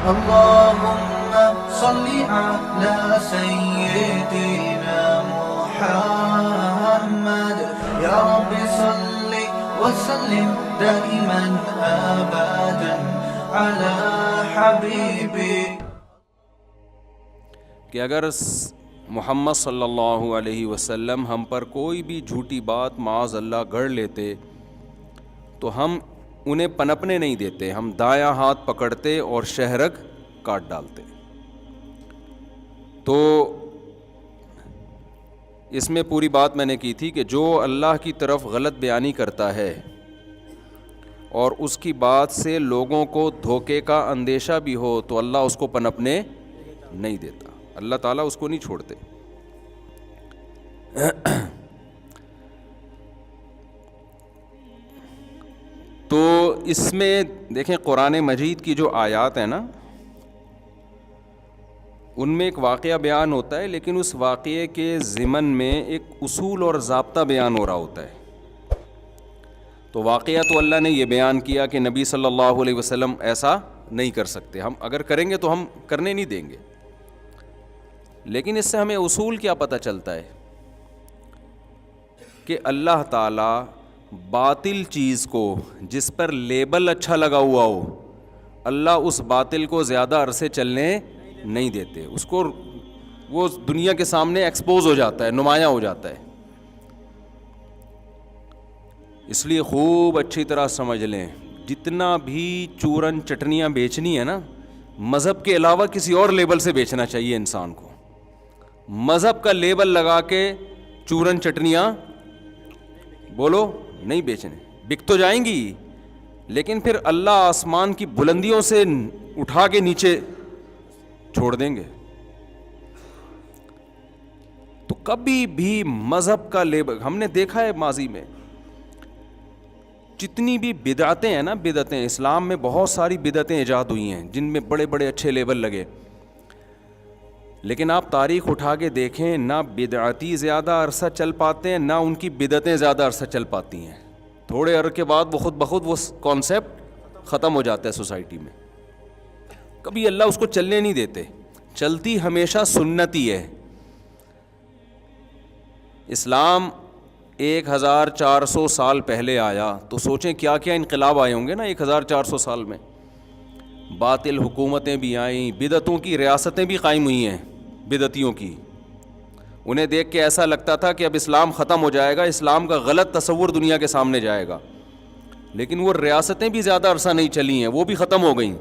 اللهم صل على سيدنا محمد يا رب صل وسلم دائما ابدا على حبيبك. کہ اگر محمد صلی اللہ علیہ وسلم ہم پر کوئی بھی جھوٹی بات معاذ اللہ گڑھ لیتے تو ہم انہیں پنپنے نہیں دیتے، ہم دایاں ہاتھ پکڑتے اور شہرگ کاٹ ڈالتے. تو اس میں پوری بات میں نے کی تھی کہ جو اللہ کی طرف غلط بیانی کرتا ہے اور اس کی بات سے لوگوں کو دھوکے کا اندیشہ بھی ہو تو اللہ اس کو پنپنے نہیں دیتا، اللہ تعالیٰ اس کو نہیں چھوڑتے. تو اس میں دیکھیں قرآن مجید کی جو آیات ہیں نا، ان میں ایک واقعہ بیان ہوتا ہے، لیکن اس واقعے کے ضمن میں ایک اصول اور ضابطہ بیان ہو رہا ہوتا ہے. تو واقعہ تو اللہ نے یہ بیان کیا کہ نبی صلی اللہ علیہ وسلم ایسا نہیں کر سکتے، ہم اگر کریں گے تو ہم کرنے نہیں دیں گے. لیکن اس سے ہمیں اصول کیا پتہ چلتا ہے کہ اللہ تعالیٰ باطل چیز کو جس پر لیبل اچھا لگا ہوا ہو، اللہ اس باطل کو زیادہ عرصے چلنے نہیں دیتے، اس کو وہ دنیا کے سامنے ایکسپوز ہو جاتا ہے، نمایاں ہو جاتا ہے. اس لیے خوب اچھی طرح سمجھ لیں، جتنا بھی چورن چٹنیاں بیچنی ہے نا، مذہب کے علاوہ کسی اور لیبل سے بیچنا چاہیے انسان کو. مذہب کا لیبل لگا کے چورن چٹنیاں بولو نہیں بیچنے، بک تو جائیں گی لیکن پھر اللہ آسمان کی بلندیوں سے اٹھا کے نیچے چھوڑ دیں گے. تو کبھی بھی مذہب کا لیبل، ہم نے دیکھا ہے ماضی میں جتنی بھی بدعتیں ہیں نا، بدعتیں اسلام میں بہت ساری بدعتیں ایجاد ہوئی ہیں جن میں بڑے بڑے اچھے لیبل لگے، لیکن آپ تاریخ اٹھا کے دیکھیں نہ بدعتی زیادہ عرصہ چل پاتے ہیں نہ ان کی بدعتیں زیادہ عرصہ چل پاتی ہیں. تھوڑے عرصے کے بعد وہ خود بخود وہ کانسیپٹ ختم ہو جاتا ہے سوسائٹی میں. کبھی اللہ اس کو چلنے نہیں دیتے، چلتی ہمیشہ سنت ہی ہے. اسلام 1400 سال پہلے آیا تو سوچیں کیا کیا انقلاب آئے ہوں گے نا 1400 سال میں. باطل حکومتیں بھی آئیں، بدعتوں کی ریاستیں بھی قائم ہوئی ہیں بدعتیوں کی. انہیں دیکھ کے ایسا لگتا تھا کہ اب اسلام ختم ہو جائے گا، اسلام کا غلط تصور دنیا کے سامنے جائے گا، لیکن وہ ریاستیں بھی زیادہ عرصہ نہیں چلی ہیں، وہ بھی ختم ہو گئیں.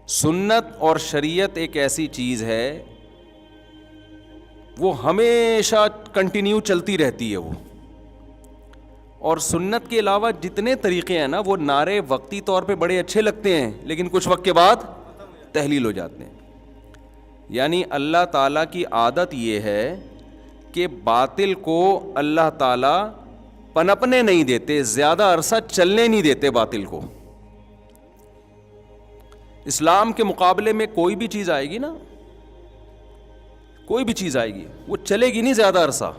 سنت اور شریعت ایک ایسی چیز ہے وہ ہمیشہ کنٹینیو چلتی رہتی ہے وہ. اور سنت کے علاوہ جتنے طریقے ہیں نا، وہ نعرے وقتی طور پہ بڑے اچھے لگتے ہیں لیکن کچھ وقت کے بعد تحلیل ہو جاتے ہیں. یعنی اللہ تعالیٰ کی عادت یہ ہے کہ باطل کو اللہ تعالیٰ پنپنے نہیں دیتے، زیادہ عرصہ چلنے نہیں دیتے باطل کو. اسلام کے مقابلے میں کوئی بھی چیز آئے گی نا، کوئی بھی چیز آئے گی وہ چلے گی نہیں زیادہ عرصہ.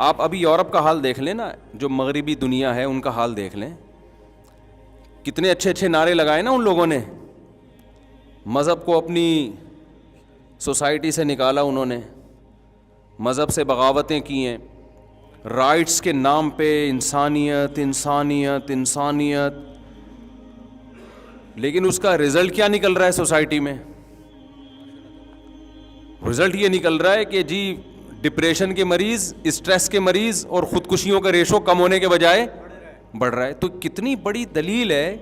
آپ ابھی یورپ کا حال دیکھ لیں نا، جو مغربی دنیا ہے ان کا حال دیکھ لیں، کتنے اچھے اچھے نعرے لگائے نا ان لوگوں نے، مذہب کو اپنی سوسائٹی سے نکالا انہوں نے، مذہب سے بغاوتیں کی ہیں، رائٹس کے نام پہ انسانیت انسانیت انسانیت. لیکن اس کا رزلٹ کیا نکل رہا ہے سوسائٹی میں؟ رزلٹ یہ نکل رہا ہے کہ جی ڈپریشن کے مریض، اسٹریس کے مریض اور خودکشیوں کا ریشو کم ہونے کے بجائے بڑھ رہا ہے. تو کتنی بڑی دلیل ہے.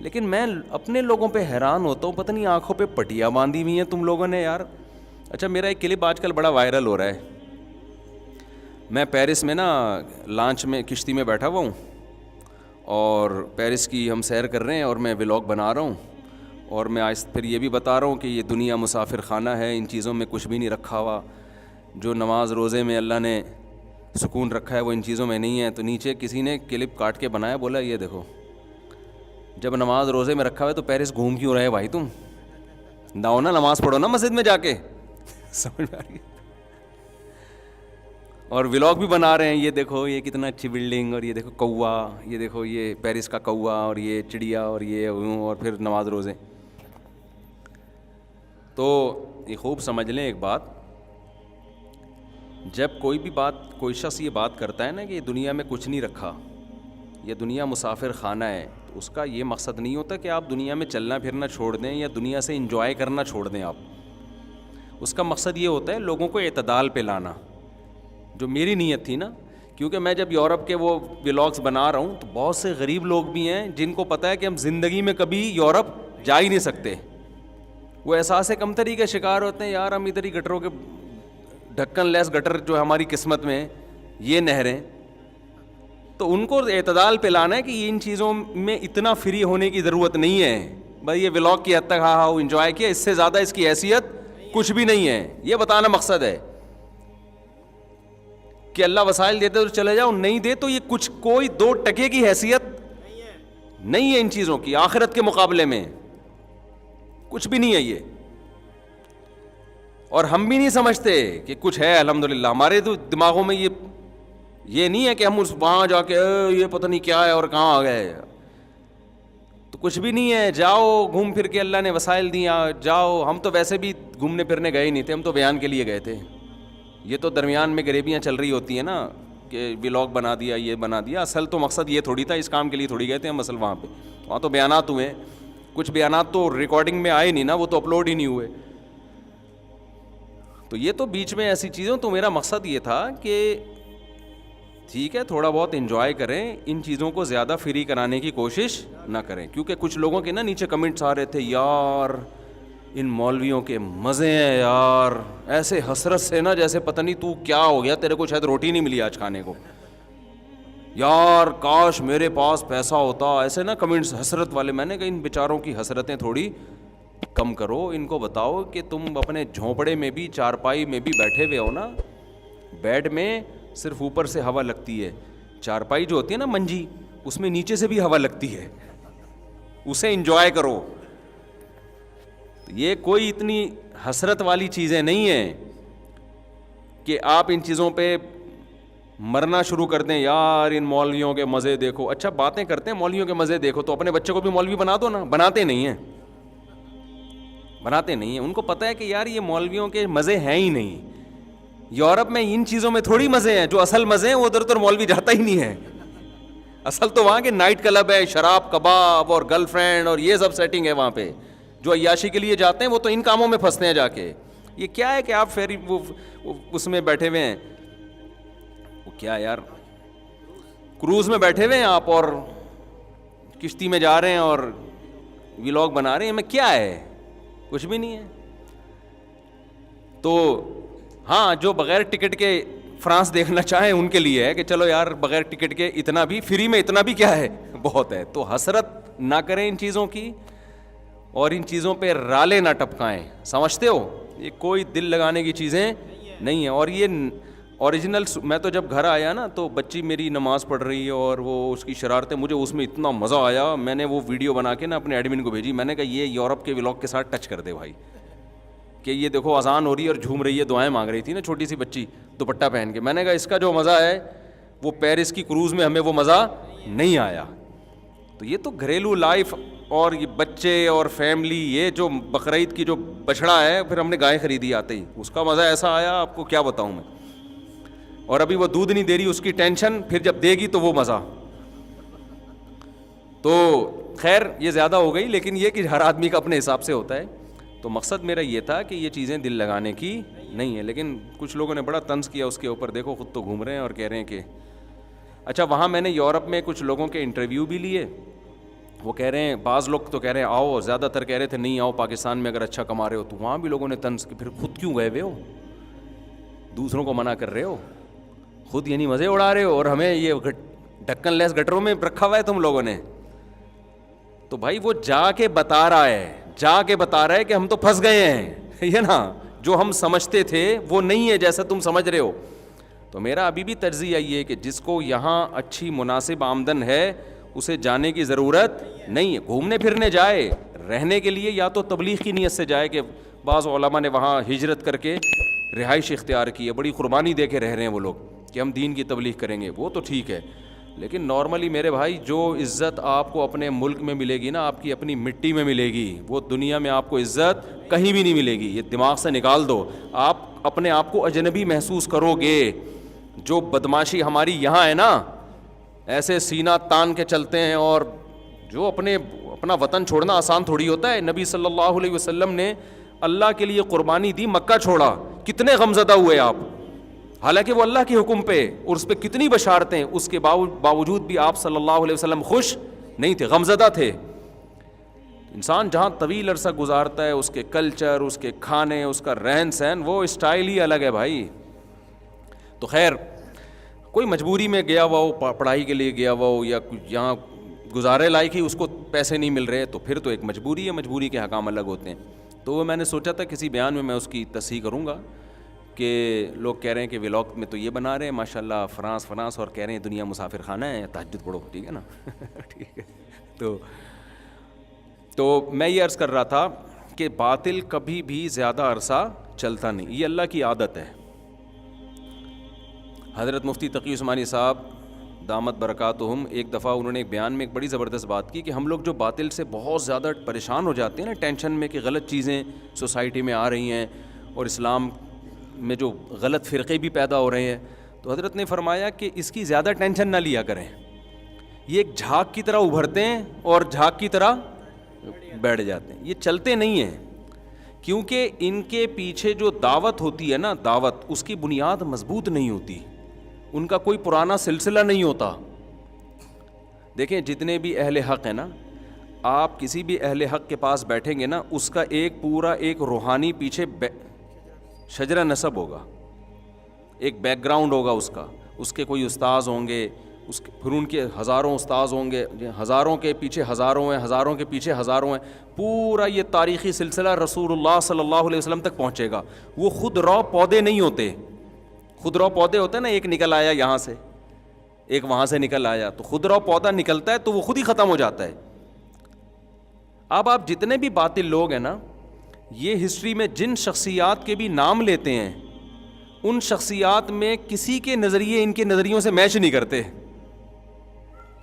لیکن میں اپنے لوگوں پہ حیران ہوتا ہوں، پتہ نہیں آنکھوں پہ پٹیاں باندھی ہوئی ہیں تم لوگوں نے یار. اچھا میرا ایک کلپ آج کل بڑا وائرل ہو رہا ہے. میں پیرس میں نا لانچ میں کشتی میں بیٹھا ہوا ہوں اور پیرس کی ہم سیر کر رہے ہیں اور میں ولاگ بنا رہا ہوں اور میں آج پھر یہ بھی بتا رہا ہوں کہ یہ دنیا مسافر خانہ ہے، ان چیزوں میں کچھ بھی نہیں رکھا ہوا. جو نماز روزے میں اللہ نے سکون رکھا ہے وہ ان چیزوں میں نہیں ہے. تو نیچے کسی نے کلپ کاٹ کے بنایا، بولا یہ دیکھو جب نماز روزے میں رکھا ہوا ہے تو پیرس گھوم کیوں رہے بھائی تم؟ نہ نماز پڑھو نا مسجد میں جا کے. سمجھ میں آ رہی ہے؟ اور ولاگ بھی بنا رہے ہیں, یہ دیکھو یہ کتنا اچھی بلڈنگ, اور یہ دیکھو کوا, یہ دیکھو یہ پیرس کا کوا, اور یہ چڑیا, اور یہ اور پھر نماز روزے. تو یہ خوب سمجھ لیں ایک بات, جب کوئی شخص یہ بات کرتا ہے نا کہ دنیا میں کچھ نہیں رکھا, یہ دنیا مسافر خانہ ہے, تو اس کا یہ مقصد نہیں ہوتا کہ آپ دنیا میں چلنا پھرنا چھوڑ دیں یا دنیا سے انجوائے کرنا چھوڑ دیں آپ. اس کا مقصد یہ ہوتا ہے لوگوں کو اعتدال پہ لانا, جو میری نیت تھی نا. کیونکہ میں جب یورپ کے وہ ولاگس بنا رہا ہوں تو بہت سے غریب لوگ بھی ہیں جن کو پتہ ہے کہ ہم زندگی میں کبھی یورپ جا ہی نہیں سکتے. وہ احساس کمتری کے شکار ہوتے ہیں, یار ہم ادھر ہی گٹروں کے ڈھکن لیس گٹر جو ہے ہماری قسمت میں یہ نہریں. تو ان کو اعتدال پہ لانا ہے کہ ان چیزوں میں اتنا فری ہونے کی ضرورت نہیں ہے. بھائی یہ ولاگ کی حد تک ہاں انجوائے کیا, اس سے زیادہ اس کی حیثیت کچھ بھی نہیں ہے, یہ بتانا مقصد ہے. کہ اللہ وسائل دیتے تو چلے جاؤ, نہیں دے تو یہ کچھ کوئی 2 ٹکے کی حیثیت نہیں ہے ان چیزوں کی. آخرت کے مقابلے میں کچھ بھی نہیں ہے یہ. اور ہم بھی نہیں سمجھتے کہ کچھ ہے. الحمدللہ ہمارے تو دماغوں میں یہ نہیں ہے کہ ہم وہاں جا کے یہ پتہ نہیں کیا ہے اور کہاں آ گئے. تو کچھ بھی نہیں ہے, جاؤ گھوم پھر کے, اللہ نے وسائل دیا, جاؤ. ہم تو ویسے بھی گھومنے پھرنے گئے ہی نہیں تھے, ہم تو بیان کے لیے گئے تھے. یہ تو درمیان میں غریبیاں چل رہی ہوتی ہیں نا کہ ولاگ بنا دیا, یہ بنا دیا. اصل تو مقصد یہ تھوڑی تھا, اس کام کے لیے تھوڑی گئے تھے ہم. اصل وہاں تو بیانات ہوئے, کچھ بیانات تو ریکارڈنگ میں آئے نہیں نا, وہ تو اپلوڈ ہی نہیں ہوئے. تو یہ تو بیچ میں ایسی چیزوں. تو میرا مقصد یہ تھا کہ ٹھیک ہے تھوڑا بہت انجوائے کریں, ان چیزوں کو زیادہ فری کرانے کی کوشش نہ کریں. کیونکہ کچھ لوگوں کے نا نیچے کمنٹس آ رہے تھے, یار ان مولویوں کے مزے ہیں یار, ایسے حسرت سے نا جیسے پتہ نہیں تو کیا ہو گیا, تیرے کو شاید روٹی نہیں ملی آج کھانے کو, یار کاش میرے پاس پیسہ ہوتا. ایسے نا کمنٹس حسرت والے. میں نے کہا ان بیچاروں کی حسرتیں تھوڑی کم کرو, ان کو بتاؤ کہ تم اپنے جھونپڑے میں بھی چارپائی میں بھی بیٹھے ہوئے ہو نا, بیڈ میں صرف اوپر سے ہوا لگتی ہے, چارپائی جو ہوتی ہے نا منجی, اس میں نیچے سے بھی ہوا لگتی ہے, اسے انجوائے کرو. یہ کوئی اتنی حسرت والی چیزیں نہیں ہیں کہ آپ ان چیزوں پہ مرنا شروع کر دیں. یار ان مولویوں کے مزے دیکھو. اچھا باتیں کرتے ہیں مولویوں کے مزے دیکھو, تو اپنے بچے کو بھی مولوی بنا دو نا. بناتے نہیں ہیں. ان کو پتہ ہے کہ یار یہ مولویوں کے مزے ہیں ہی نہیں. یورپ میں ان چیزوں میں تھوڑی مزے ہیں, جو اصل مزے ہیں وہ ادھر مولوی جاتا ہی نہیں ہے. اصل تو وہاں کے نائٹ کلب ہے, شراب کباب اور گرل فرینڈ اور یہ سب سیٹنگ ہے وہاں پہ. جو عیاشی کے لیے جاتے ہیں وہ تو ان کاموں میں پھنستے ہیں جا کے. یہ کیا ہے کہ آپ فیری اس میں بیٹھے ہوئے ہیں, وہ کیا یار کروز میں بیٹھے ہوئے ہیں آپ, اور کشتی میں جا رہے ہیں اور ولاگ بنا رہے ہیں. میں کیا ہے, کچھ بھی نہیں ہے. تو ہاں جو بغیر ٹکٹ کے فرانس دیکھنا چاہیں ان کے لیے ہے کہ چلو یار بغیر ٹکٹ کے اتنا بھی فری میں اتنا بھی کیا ہے, بہت ہے. تو حسرت نہ کریں ان چیزوں کی, اور ان چیزوں پہ رالے نہ ٹپکائیں. سمجھتے ہو, یہ کوئی دل لگانے کی چیزیں نہیں ہیں. اور یہ اوریجنل. میں تو جب گھر آیا نا تو بچی میری نماز پڑھ رہی ہے اور وہ اس کی شرارتیں, مجھے اس میں اتنا مزہ آیا. میں نے وہ ویڈیو بنا کے نا اپنے ایڈمن کو بھیجی. میں نے کہا یہ یورپ کے ولاگ کے ساتھ ٹچ کر دے بھائی, کہ یہ دیکھو اذان ہو رہی ہے اور جھوم رہی ہے, دعائیں مانگ رہی تھی نا چھوٹی سی بچی دوپٹہ پہن کے. میں نے کہا اس کا جو مزہ ہے وہ پیرس کی کروز میں ہمیں وہ مزہ نہیں آیا. تو یہ تو گھریلو لائف اور یہ بچے اور فیملی, یہ جو بقرعید کی جو بچڑا ہے, پھر ہم نے گائے خریدی آتے ہی, اس کا مزہ ایسا آیا آپ کو کیا بتاؤں میں. اور ابھی وہ دودھ نہیں دے رہی, اس کی ٹینشن, پھر جب دے گی تو وہ مزہ. تو خیر یہ زیادہ ہو گئی, لیکن یہ کہ ہر آدمی کا اپنے حساب سے ہوتا ہے. تو مقصد میرا یہ تھا کہ یہ چیزیں دل لگانے کی نہیں ہے. لیکن کچھ لوگوں نے بڑا طنز کیا اس کے اوپر, دیکھو خود تو گھوم رہے ہیں اور کہہ رہے ہیں کہ اچھا. وہاں میں نے یورپ میں کچھ لوگوں کے انٹرویو بھی لیے. وہ کہہ رہے ہیں, بعض لوگ تو کہہ رہے ہیں آؤ, زیادہ تر کہہ رہے تھے نہیں آؤ پاکستان میں اگر اچھا کما رہے ہو. تو وہاں بھی لوگوں نے طنز کی, پھر خود کیوں گئے ہوئے ہو, دوسروں کو منع کر رہے ہو, خود یعنی مزے اڑا رہے ہو, اور ہمیں یہ ڈھکن لیس گٹروں میں رکھا ہوا ہے تم لوگوں نے. تو بھائی وہ جا کے بتا رہا ہے کہ ہم تو پھنس گئے ہیں, یہ نا جو ہم سمجھتے تھے وہ نہیں ہے جیسا تم سمجھ رہے ہو. تو میرا ابھی بھی تجزیہ یہ ہے کہ جس کو یہاں اچھی مناسب آمدن ہے اسے جانے کی ضرورت نہیں ہے. گھومنے پھرنے جائے, رہنے کے لیے یا تو تبلیغ کی نیت سے جائے, کہ بعض علماء نے وہاں ہجرت کر کے رہائش اختیار کی ہے, بڑی قربانی دے کے رہ رہے ہیں وہ لوگ, کہ ہم دین کی تبلیغ کریں گے، وہ تو ٹھیک ہے، لیکن نارملی میرے بھائی جو عزت آپ کو اپنے ملک میں ملے گی نا، آپ کی اپنی مٹی میں ملے گی، وہ دنیا میں آپ کو عزت کہیں بھی نہیں ملے گی. یہ دماغ سے نکال دو. آپ اپنے آپ کو اجنبی محسوس کرو گے. جو بدماشی ہماری یہاں ہے نا، ایسے سینہ تان کے چلتے ہیں، اور جو اپنا وطن چھوڑنا آسان تھوڑی ہوتا ہے. نبی صلی اللہ علیہ وسلم نے اللہ کے لیے قربانی دی، مکہ چھوڑا، کتنے غمزدہ ہوئے آپ، حالانکہ وہ اللہ کے حکم پہ اور اس پہ کتنی بشارتیں، اس کے باوجود بھی آپ صلی اللہ علیہ وسلم خوش نہیں تھے، غمزدہ تھے. انسان جہاں طویل عرصہ گزارتا ہے، اس کے کلچر، اس کے کھانے، اس کا رہن سہن، وہ اسٹائل ہی الگ ہے بھائی. تو خیر، کوئی مجبوری میں گیا ہوا ہو، پڑھائی کے لیے گیا ہوا ہو، یا یہاں گزارے لائق ہی اس کو پیسے نہیں مل رہے، تو پھر تو ایک مجبوری ہے، مجبوری کے حکام الگ ہوتے ہیں. تو میں نے سوچا تھا کسی بیان میں اس کی تصحیح کروں گا کہ لوگ کہہ رہے ہیں کہ ولاگ میں تو یہ بنا رہے ہیں ماشاءاللہ فرانس، اور کہہ رہے ہیں دنیا مسافر خانہ ہے، تہجد پڑھو، ٹھیک ہے نا. ٹھیک ہے. تو میں یہ عرض کر رہا تھا کہ باطل کبھی بھی زیادہ عرصہ چلتا نہیں، یہ اللہ کی عادت ہے. حضرت مفتی تقی عثمانی صاحب دامت برکاتہم، ایک دفعہ انہوں نے ایک بیان میں ایک بڑی زبردست بات کی کہ ہم لوگ جو باطل سے بہت زیادہ پریشان ہو جاتے ہیں نا، ٹینشن میں کہ غلط چیزیں سوسائٹی میں آ رہی ہیں اور اسلام میں جو غلط فرقے بھی پیدا ہو رہے ہیں، تو حضرت نے فرمایا کہ اس کی زیادہ ٹینشن نہ لیا کریں. یہ ایک جھاگ کی طرح ابھرتے ہیں اور جھاگ کی طرح بیٹھ جاتے ہیں، یہ چلتے نہیں ہیں، کیونکہ ان کے پیچھے جو دعوت ہوتی ہے نا، دعوت، اس کی بنیاد مضبوط نہیں ہوتی، ان کا کوئی پرانا سلسلہ نہیں ہوتا. دیکھیں جتنے بھی اہل حق ہیں نا، آپ کسی بھی اہل حق کے پاس بیٹھیں گے نا، اس کا ایک پورا ایک روحانی پیچھے شجرہ نسب ہوگا، ایک بیک گراؤنڈ ہوگا اس کے کوئی استاذ ہوں گے، پھر ان کے ہزاروں استاذ ہوں گے، ہزاروں کے پیچھے ہزاروں ہیں، ہزاروں کے پیچھے ہزاروں ہیں، پورا یہ تاریخی سلسلہ رسول اللہ صلی اللہ علیہ وسلم تک پہنچے گا. وہ خود رو پودے نہیں ہوتے، خود رو پودے ہوتے ہیں نا، ایک نکل آیا یہاں سے، ایک وہاں سے نکل آیا، تو خود رو پودا نکلتا ہے تو وہ خود ہی ختم ہو جاتا ہے. اب آپ جتنے بھی باطل لوگ ہیں نا، یہ ہسٹری میں جن شخصیات کے بھی نام لیتے ہیں، ان شخصیات میں کسی کے نظریے ان کے نظریوں سے میچ نہیں کرتے.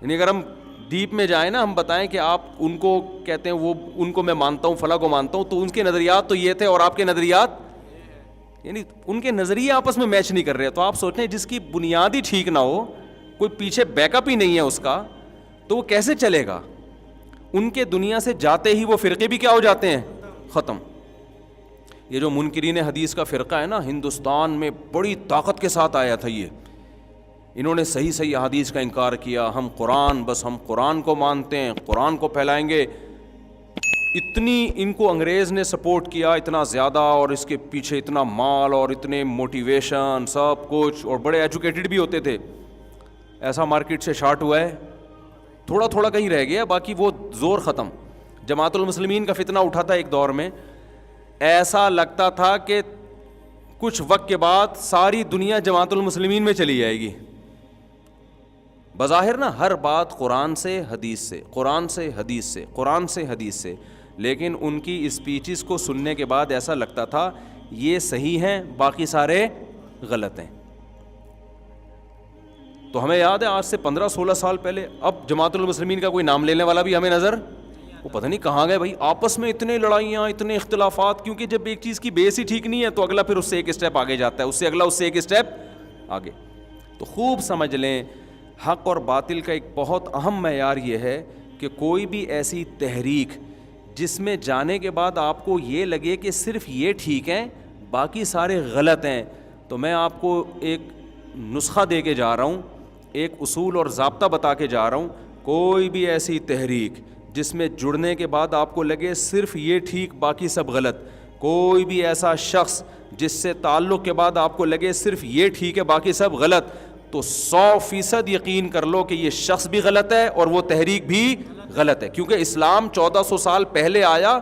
یعنی اگر ہم ڈیپ میں جائیں نا، ہم بتائیں کہ آپ ان کو کہتے ہیں، وہ ان کو میں مانتا ہوں، فلاں کو مانتا ہوں، تو ان کے نظریات تو یہ تھے اور آپ کے نظریات، یعنی ان کے نظریے آپس میں میچ نہیں کر رہے. تو آپ سوچیں جس کی بنیاد ہی ٹھیک نہ ہو، کوئی پیچھے بیک اپ ہی نہیں ہے اس کا، تو وہ کیسے چلے گا؟ ان کے دنیا سے جاتے ہی وہ فرقے بھی کیا ہو جاتے ہیں؟ ختم. یہ جو منکرین حدیث کا فرقہ ہے نا، ہندوستان میں بڑی طاقت کے ساتھ آیا تھا. یہ انہوں نے صحیح احادیث کا انکار کیا، ہم قرآن کو مانتے ہیں، قرآن کو پھیلائیں گے. اتنی ان کو انگریز نے سپورٹ کیا اتنا زیادہ، اور اس کے پیچھے اتنا مال اور اتنے موٹیویشن سب کچھ، اور بڑے ایجوکیٹڈ بھی ہوتے تھے. ایسا مارکیٹ سے شارٹ ہوا ہے، تھوڑا تھوڑا کہیں رہ گیا، باقی وہ زور ختم. جماعت المسلمین کا فتنہ اٹھا تھا ایک دور میں، ایسا لگتا تھا کہ کچھ وقت کے بعد ساری دنیا جماعت المسلمین میں چلی جائے گی. بظاہر نا ہر بات قرآن سے حدیث سے، قرآن سے حدیث سے، قرآن سے حدیث سے، لیکن ان کی اسپیچز کو سننے کے بعد ایسا لگتا تھا یہ صحیح ہیں، باقی سارے غلط ہیں. تو ہمیں یاد ہے آج سے 15-16 سال پہلے، اب جماعت المسلمین کا کوئی نام لینے والا بھی ہمیں نظر، وہ پتہ نہیں کہاں گئے بھائی. آپس میں اتنے لڑائیاں، اتنے اختلافات، کیونکہ جب ایک چیز کی بیس ہی ٹھیک نہیں ہے تو اگلا پھر اس سے ایک اسٹیپ آگے جاتا ہے، اس سے اگلا، اس سے ایک اسٹیپ آگے. تو خوب سمجھ لیں، حق اور باطل کا ایک بہت اہم معیار یہ ہے کہ کوئی بھی ایسی تحریک جس میں جانے کے بعد آپ کو یہ لگے کہ صرف یہ ٹھیک ہیں باقی سارے غلط ہیں، تو میں آپ کو ایک نسخہ دے کے جا رہا ہوں، ایک اصول اور ضابطہ بتا کے جا رہا ہوں. کوئی بھی ایسی تحریک جس میں جڑنے کے بعد آپ کو لگے صرف یہ ٹھیک باقی سب غلط، کوئی بھی ایسا شخص جس سے تعلق کے بعد آپ کو لگے صرف یہ ٹھیک ہے باقی سب غلط، تو 100% یقین کر لو کہ یہ شخص بھی غلط ہے اور وہ تحریک بھی غلط ہے. کیونکہ اسلام 1400 سال پہلے آیا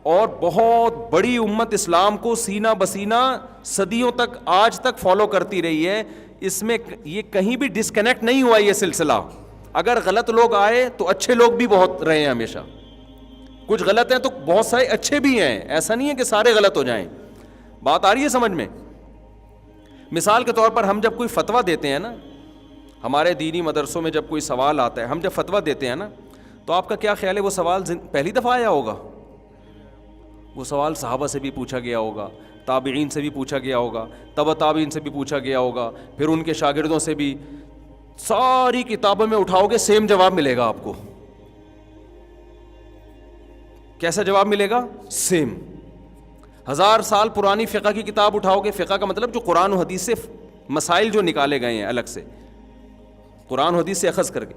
اور بہت بڑی امت اسلام کو سینہ بسینہ صدیوں تک آج تک فالو کرتی رہی ہے. اس میں یہ کہیں بھی ڈسکنیکٹ نہیں ہوا یہ سلسلہ. اگر غلط لوگ آئے تو اچھے لوگ بھی بہت رہے ہیں ہمیشہ. کچھ غلط ہیں تو بہت سارے اچھے بھی ہیں، ایسا نہیں ہے کہ سارے غلط ہو جائیں. بات آ رہی ہے سمجھ میں؟ مثال کے طور پر ہم جب کوئی فتویٰ دیتے ہیں نا, ہمارے دینی مدرسوں میں جب کوئی سوال آتا ہے, ہم جب فتویٰ دیتے ہیں نا, تو آپ کا کیا خیال ہے وہ سوال پہلی دفعہ آیا ہوگا؟ وہ سوال صحابہ سے بھی پوچھا گیا ہوگا, تابعین سے بھی پوچھا گیا ہوگا, تبع تابعین سے بھی پوچھا گیا ہوگا, پھر ان کے شاگردوں سے بھی. ساری کتابوں میں اٹھاؤ گے سیم جواب ملے گا آپ کو. کیسا جواب ملے گا؟ سیم. 1000 سال پرانی فقہ کی کتاب اٹھاؤ گے, فقہ کا مطلب جو قرآن و حدیث سے مسائل جو نکالے گئے ہیں الگ سے, قرآن و حدیث سے اخذ کر کے,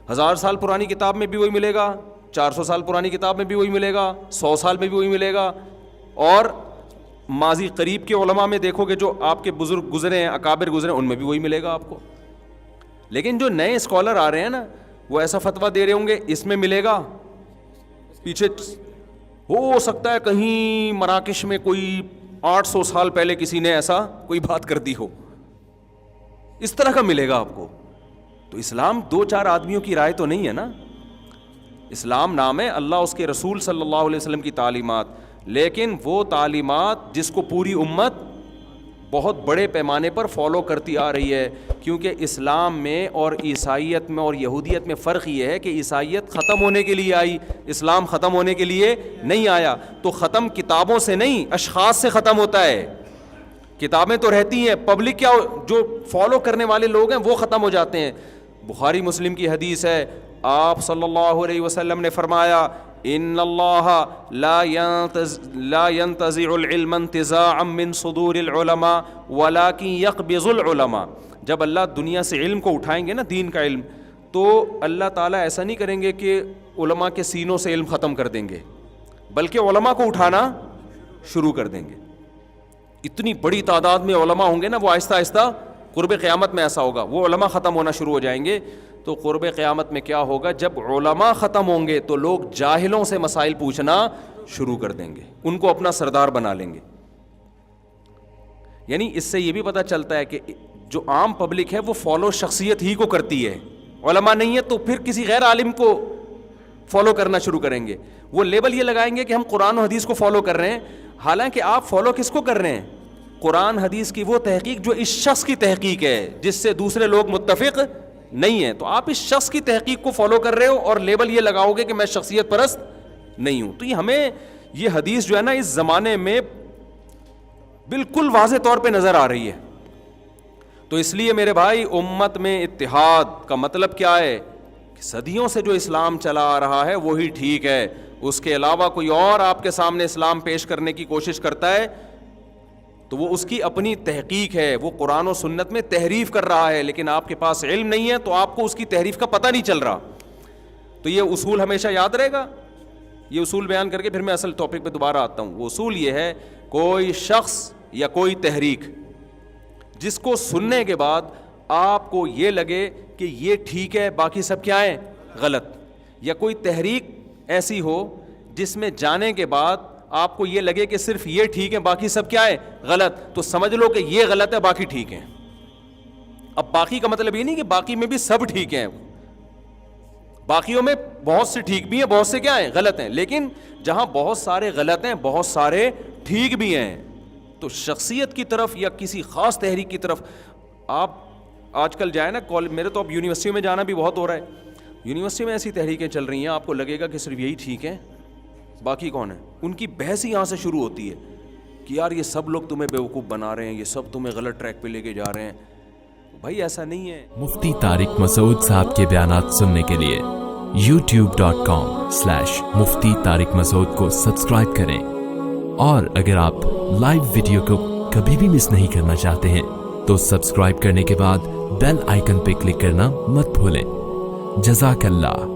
1000 سال پرانی کتاب میں بھی وہی ملے گا, 400 سال پرانی کتاب میں بھی وہی ملے گا, 100 سال میں بھی وہی ملے گا. اور ماضی قریب کے علماء میں دیکھو گے جو آپ کے بزرگ گزرے ہیں, اکابر گزرے ہیں, ان میں بھی وہی ملے گا آپ کو. لیکن جو نئے اسکالر آ رہے ہیں نا, وہ ایسا فتویٰ دے رہے ہوں گے, اس میں ملے گا, پیچھے ہو سکتا ہے کہیں مراکش میں کوئی 800 سال پہلے کسی نے ایسا کوئی بات کر دی ہو, اس طرح کا ملے گا آپ کو. تو اسلام 2-4 آدمیوں کی رائے تو نہیں ہے نا. اسلام نام ہے اللہ, اس کے رسول صلی اللہ علیہ وسلم کی تعلیمات, لیکن وہ تعلیمات جس کو پوری امت بہت بڑے پیمانے پر فالو کرتی آ رہی ہے. کیونکہ اسلام میں اور عیسائیت میں اور یہودیت میں فرق یہ ہے کہ عیسائیت ختم ہونے کے لیے آئی, اسلام ختم ہونے کے لیے نہیں آیا. تو ختم کتابوں سے نہیں, اشخاص سے ختم ہوتا ہے. کتابیں تو رہتی ہیں, پبلک کیا جو فالو کرنے والے لوگ ہیں وہ ختم ہو جاتے ہیں. بخاری مسلم کی حدیث ہے, آپ صلی اللہ علیہ وسلم نے فرمایا, ان اللہ لا ينتزع العلم انتزاعا من صدور العلماء ولكن يقبض العلماء. جب اللہ دنیا سے علم کو اٹھائیں گے نا, دین کا علم, تو اللہ تعالیٰ ایسا نہیں کریں گے کہ علماء کے سینوں سے علم ختم کر دیں گے, بلکہ علماء کو اٹھانا شروع کر دیں گے. اتنی بڑی تعداد میں علماء ہوں گے نا, وہ آہستہ آہستہ قرب قیامت میں ایسا ہوگا, وہ علماء ختم ہونا شروع ہو جائیں گے. تو قرب قیامت میں کیا ہوگا, جب علماء ختم ہوں گے تو لوگ جاہلوں سے مسائل پوچھنا شروع کر دیں گے, ان کو اپنا سردار بنا لیں گے. یعنی اس سے یہ بھی پتہ چلتا ہے کہ جو عام پبلک ہے وہ فالو شخصیت ہی کو کرتی ہے, علماء نہیں ہے تو پھر کسی غیر عالم کو فالو کرنا شروع کریں گے. وہ لیبل یہ لگائیں گے کہ ہم قرآن و حدیث کو فالو کر رہے ہیں, حالانکہ آپ فالو کس کو کر رہے ہیں؟ قرآن حدیث کی وہ تحقیق جو اس شخص کی تحقیق ہے, جس سے دوسرے لوگ متفق نہیں ہیں. تو آپ اس شخص کی تحقیق کو فالو کر رہے ہو اور لیبل یہ لگاؤ گے کہ میں شخصیت پرست نہیں ہوں. تو یہ ہمیں یہ حدیث جو ہے نا اس زمانے میں بالکل واضح طور پہ نظر آ رہی ہے. تو اس لیے میرے بھائی, امت میں اتحاد کا مطلب کیا ہے کہ صدیوں سے جو اسلام چلا آ رہا ہے وہی ٹھیک ہے. اس کے علاوہ کوئی اور آپ کے سامنے اسلام پیش کرنے کی کوشش کرتا ہے تو وہ اس کی اپنی تحقیق ہے, وہ قرآن و سنت میں تحریف کر رہا ہے, لیکن آپ کے پاس علم نہیں ہے تو آپ کو اس کی تحریف کا پتہ نہیں چل رہا. تو یہ اصول ہمیشہ یاد رہے گا. یہ اصول بیان کر کے پھر میں اصل ٹاپک پہ دوبارہ آتا ہوں. وہ اصول یہ ہے, کوئی شخص یا کوئی تحریک جس کو سننے کے بعد آپ کو یہ لگے کہ یہ ٹھیک ہے باقی سب کیا ہے غلط, یا کوئی تحریک ایسی ہو جس میں جانے کے بعد آپ کو یہ لگے کہ صرف یہ ٹھیک ہے باقی سب کیا ہے غلط, تو سمجھ لو کہ یہ غلط ہے باقی ٹھیک ہے. اب باقی کا مطلب یہ نہیں کہ باقی میں بھی سب ٹھیک ہیں, باقیوں میں بہت سے ٹھیک بھی ہیں, بہت سے کیا ہیں غلط ہیں, لیکن جہاں بہت سارے غلط ہیں بہت سارے ٹھیک بھی ہیں. تو شخصیت کی طرف یا کسی خاص تحریک کی طرف آپ آج کل جائیں نا کالج, میرے تو اب یونیورسٹی میں جانا بھی بہت ہو رہا ہے. یونیورسٹی میں ایسی تحریکیں چل رہی ہیں آپ کو لگے گا کہ صرف یہی ٹھیک ہیں باقی کون ہے. ان کی بحث ہی یہاں سے شروع ہوتی ہے کہ یار یہ سب لوگ تمہیں بیوقوف بنا رہے ہیں, یہ سب تمہیں غلط ٹریک پہ لے کے جا رہے ہیں. بھائی ایسا نہیں ہے. مفتی طارق مسعود صاحب کے بیانات سننے کے لیے youtube.com/مفتی طارق مسعود کو سبسکرائب کریں, اور اگر آپ لائیو ویڈیو کو کبھی بھی مس نہیں کرنا چاہتے ہیں تو سبسکرائب کرنے کے بعد بیل آئیکن پہ کلک کرنا مت بھولیں. جزاک اللہ.